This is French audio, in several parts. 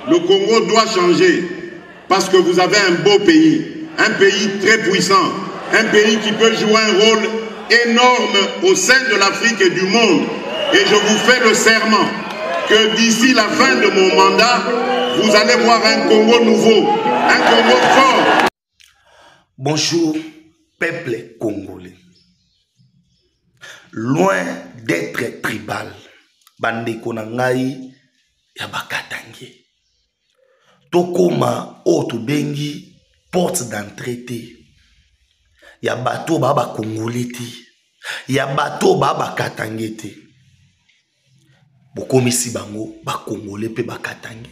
Le Congo doit changer parce que vous avez un beau pays, un pays très puissant, un pays qui peut jouer un rôle énorme au sein de l'Afrique et du monde. Et je vous fais le serment que d'ici la fin de mon mandat, vous allez voir un Congo nouveau, un Congo fort. Bonjour, peuple congolais. Loin d'être tribal, bandeko na ngai ya bakatange. Tokoma oto bengi porte d'entrée te. Ya bato baba congolais te. Ya bato baba katange te. Bokomisi bango ba congolais pe bakatange.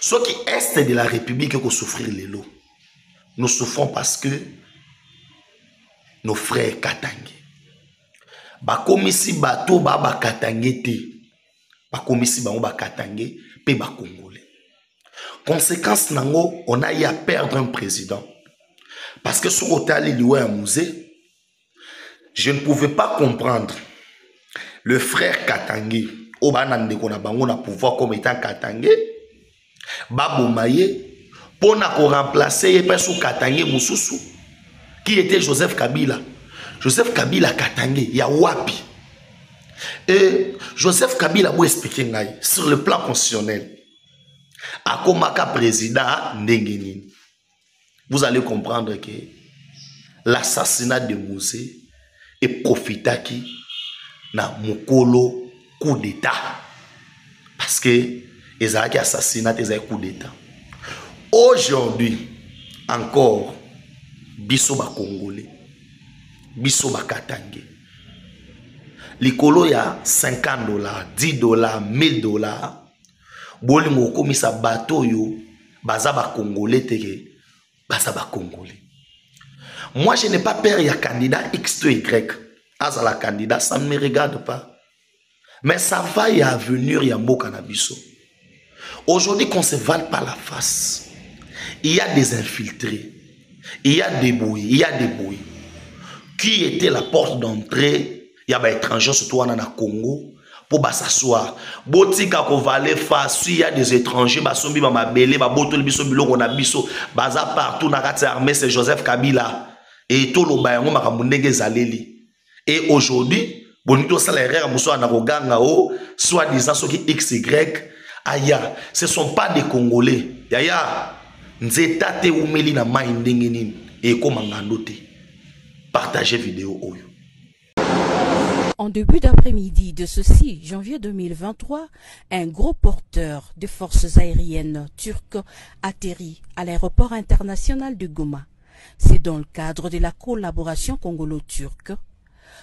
Ceux qui est de la République ko souffrir lelo. Nous souffrons parce que nos frères katange. Bakomisi bato baba katange te. Bakomisi bango bakatange pe ba congolais. Conséquence nango, on a eu à perdre un président. Parce que sur l'hôtel Liloué à musée, je ne pouvais pas comprendre le frère Katange, au banande qu'on a bango na pouvoir comme étant Katange, Babo Maye, pour na ko remplacer et pas sous Katange Moussousou, qui était Joseph Kabila. Joseph Kabila Katange, ya wapi. Et Joseph Kabila vous expliquer sur le plan constitutionnel. Akomaka président Ndengeni. Vous allez comprendre que l'assassinat de Moussé est profitaki na mukolo coup d'état. Parce que les assassinats des coup d'état. Aujourd'hui, encore, biso ba Congolais, biso ba Katange. Likolo ya $50, $10, $1000. Bolingo komisa bato yo baza ba Congolais teke baza ba Congolais. Moi je n'ai pas peur ya candidat X ou Y. As la candidat ça ne me regarde pas. Mais ça va y venir ya mboka na biso. Aujourd'hui qu'on se vale par la face. Il y a des infiltrés. Il y a des bouilles, il y a des bouilles. Qui était la porte d'entrée? Il y a des étrangers surtout en Congo. Pour s'asseoir. Botika ko vale face, il y a des étrangers, basombi ba mabele, ba botol biso biloko na biso, baza partout na kati armée c'est Joseph Kabila et tout lo bayango makamundenge zaleli. Et aujourd'hui, bonito salaire muso na koganga o, soit disant ceux qui XY aya, ce sont pas des Congolais. Yaya, nzeta te umeli na mai ndenge nini et komangando te. Partagez vidéo oyo. En début d'après-midi de ce 6 janvier 2023, un gros porteur de forces aériennes turques atterrit à l'aéroport international de Goma. C'est dans le cadre de la collaboration congolo-turque.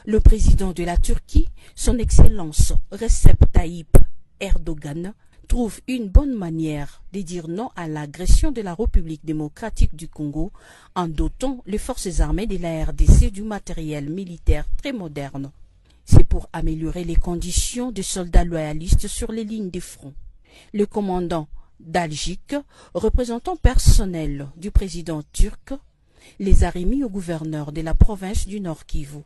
Le président de la Turquie, son Excellence Recep Tayyip Erdogan, trouve une bonne manière de dire non à l'agression de la République démocratique du Congo en dotant les forces armées de la RDC du matériel militaire très moderne. C'est pour améliorer les conditions des soldats loyalistes sur les lignes de front. Le commandant d'Algique, représentant personnel du président turc, les a remis au gouverneur de la province du Nord Kivu.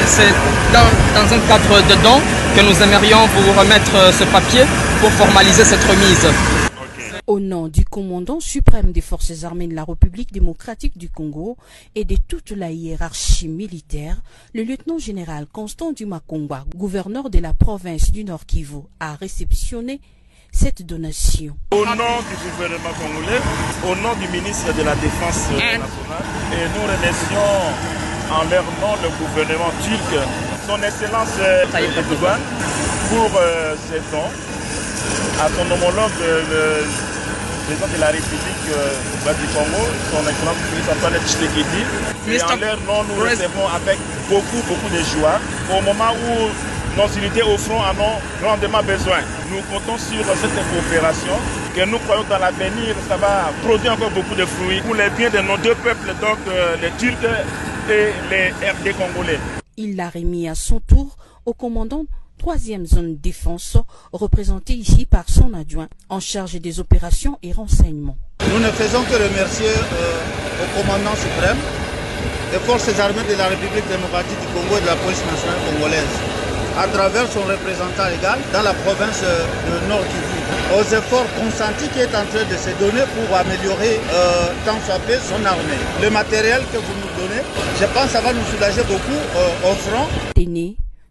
C'est dans un cadre de don que nous aimerions vous remettre ce papier pour formaliser cette remise. Au nom du commandant suprême des forces armées de la République démocratique du Congo et de toute la hiérarchie militaire, le lieutenant-général Constant Dumakongwa, gouverneur de la province du Nord Kivu, a réceptionné cette donation. Au nom du gouvernement congolais, au nom du ministre de la Défense nationale, et nous remercions en leur nom le gouvernement turc, son Excellence Tayyip Erdogan, pour ces dons à son homologue président de la République du Congo, son Excellence ministre Antoine Tshisekedi. Et en leur nom, nous recevons avec beaucoup de joie au moment où nos unités au front en ont grandement besoin. Nous comptons sur cette coopération que nous croyons dans l'avenir, ça va produire encore beaucoup de fruits pour les biens de nos deux peuples, donc les Turcs et les RD congolais. Il l'a remis à son tour au commandant 3e zone défense, représentée ici par son adjoint en charge des opérations et renseignements. Nous ne faisons que remercier au commandant suprême des forces armées de la République démocratique du Congo et de la police nationale congolaise, à travers son représentant légal dans la province de Nord Kivu. aux efforts consentis qui est en train de se donner pour améliorer tant soit peu son armée. Le matériel que vous nous donnez, je pense que ça va nous soulager beaucoup au front.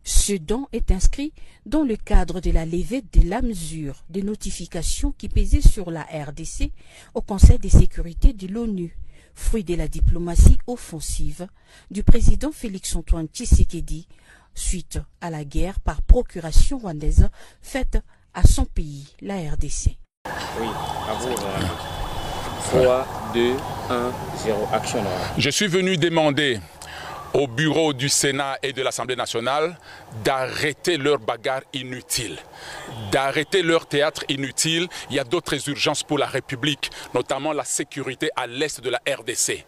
Ce don est inscrit dans le cadre de la levée de la mesure de notification qui pesait sur la RDC au Conseil de sécurité de l'ONU, fruit de la diplomatie offensive du président Félix-Antoine Tshisekedi suite à la guerre par procuration rwandaise faite à son pays, la RDC. Oui, à vous. 3, 2, 1, 0, action. Je suis venu demander au bureau du Sénat et de l'Assemblée nationale d'arrêter leur bagarre inutile, d'arrêter leur théâtre inutile. Il y a d'autres urgences pour la République, notamment la sécurité à l'est de la RDC.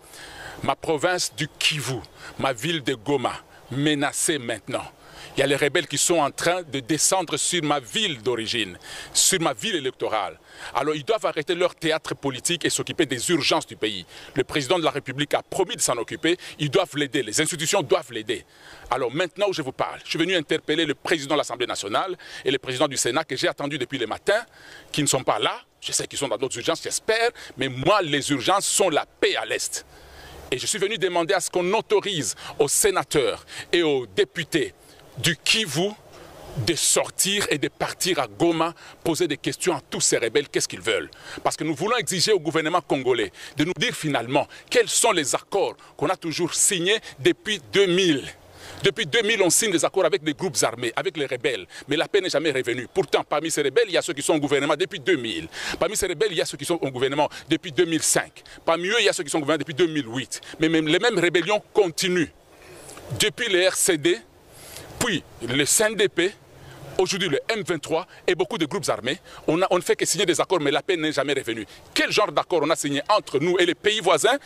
Ma province du Kivu, ma ville de Goma, menacée maintenant. Il y a les rebelles qui sont en train de descendre sur ma ville d'origine, sur ma ville électorale. Alors ils doivent arrêter leur théâtre politique et s'occuper des urgences du pays. Le président de la République a promis de s'en occuper, ils doivent l'aider, les institutions doivent l'aider. Alors maintenant où je vous parle, je suis venu interpeller le président de l'Assemblée nationale et le président du Sénat que j'ai attendu depuis le matin, qui ne sont pas là. Je sais qu'ils sont dans d'autres urgences, j'espère, mais moi les urgences sont la paix à l'Est. Et je suis venu demander à ce qu'on autorise aux sénateurs et aux députés du Kivu de sortir et de partir à Goma, poser des questions à tous ces rebelles, qu'est-ce qu'ils veulent. Parce que nous voulons exiger au gouvernement congolais de nous dire finalement quels sont les accords qu'on a toujours signés depuis 2000. Depuis 2000, on signe des accords avec des groupes armés, avec les rebelles, mais la paix n'est jamais revenue. Pourtant, parmi ces rebelles, il y a ceux qui sont au gouvernement depuis 2000. Parmi ces rebelles, il y a ceux qui sont au gouvernement depuis 2005. Parmi eux, il y a ceux qui sont au gouvernement depuis 2008. Mais même, les mêmes rébellions continuent. Depuis le RCD, puis le CNDP, aujourd'hui le M23 et beaucoup de groupes armés, on ne fait que signer des accords, mais la paix n'est jamais revenue. Quel genre d'accord on a signé entre nous et les pays voisins?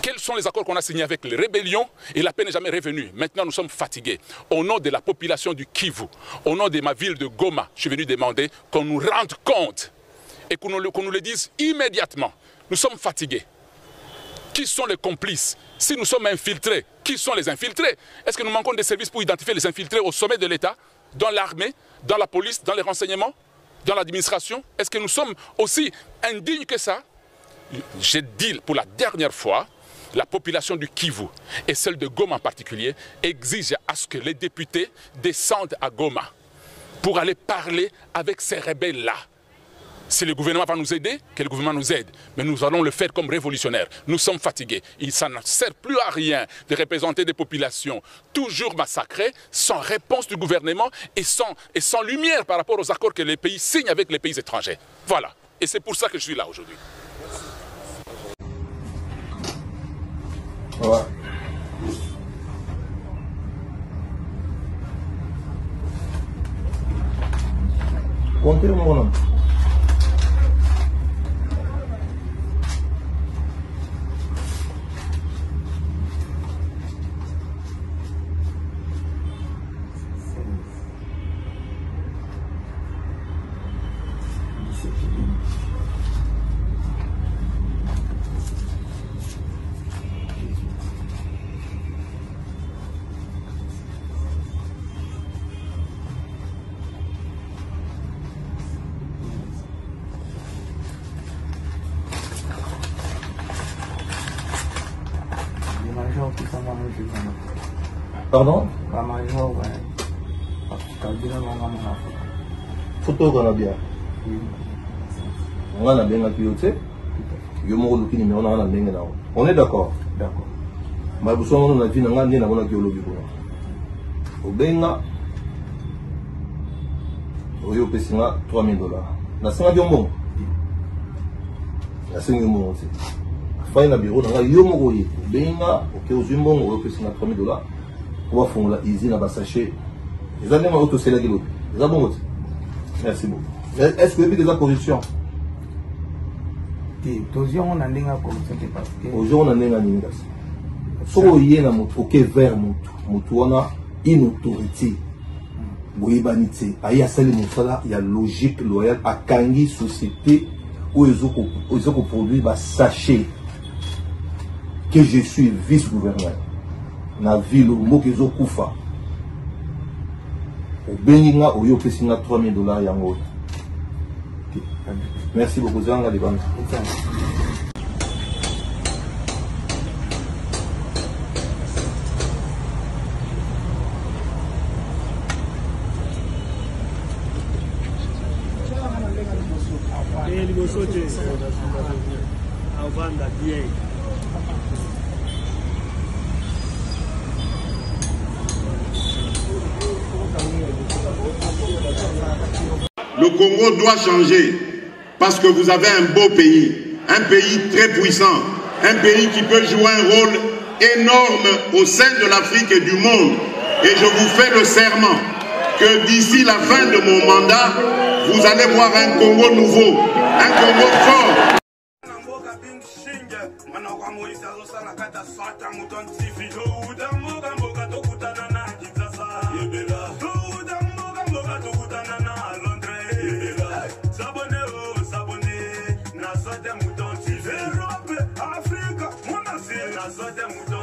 Quels sont les accords qu'on a signés avec les rébellions et la paix n'est jamais revenue? Maintenant, nous sommes fatigués. Au nom de la population du Kivu, au nom de ma ville de Goma, je suis venu demander qu'on nous rende compte et qu'on nous le dise immédiatement. Nous sommes fatigués. Qui sont les complices? Si nous sommes infiltrés, qui sont les infiltrés? Est-ce que nous manquons des services pour identifier les infiltrés au sommet de l'État, dans l'armée, dans la police, dans les renseignements, dans l'administration? Est-ce que nous sommes aussi indignes que ça? J'ai dit pour la dernière fois, la population du Kivu et celle de Goma en particulier exige à ce que les députés descendent à Goma pour aller parler avec ces rebelles-là. Si le gouvernement va nous aider, que le gouvernement nous aide. Mais nous allons le faire comme révolutionnaires. Nous sommes fatigués. Ça ne sert plus à rien de représenter des populations toujours massacrées, sans réponse du gouvernement et sans lumière par rapport aux accords que les pays signent avec les pays étrangers. Voilà. Et c'est pour ça que je suis là aujourd'hui. Ouais. Comptez mon nom. Pardon? Photo qu'on a bien. On a bien accueilli. On est d'accord. D'accord. Mais vous savez, on a dit qu'on a bien accueilli. Au Benga, au Yopessinga, $3,000. La Singa Diombo. La Singa Diombo aussi. Faille na bureau, on a Yomogoye. Benga, au Kéozumbo, au Yopessinga, $3,000. On va faire la usine à Bassaché. Les années m'ont autosé la gueule. Merci beaucoup. Est-ce que vous avez des oppositions? Aujourd'hui, on a des oppositions parce que. Aujourd'hui, on a des oppositions. Si vous avez un autre vers on a une autorité. Il y a logique loyale à Kangi société où ils ont produit sachet que je suis vice-gouverneur. Na ville où Mokezo Koufa. Au Beninga, au Yopesinga $3,000 yango. Merci beaucoup, Zanga Liban. Le Congo doit changer parce que vous avez un beau pays, un pays très puissant, un pays qui peut jouer un rôle énorme au sein de l'Afrique et du monde. Et je vous fais le serment que d'ici la fin de mon mandat, vous allez voir un Congo nouveau, un Congo fort. Africa,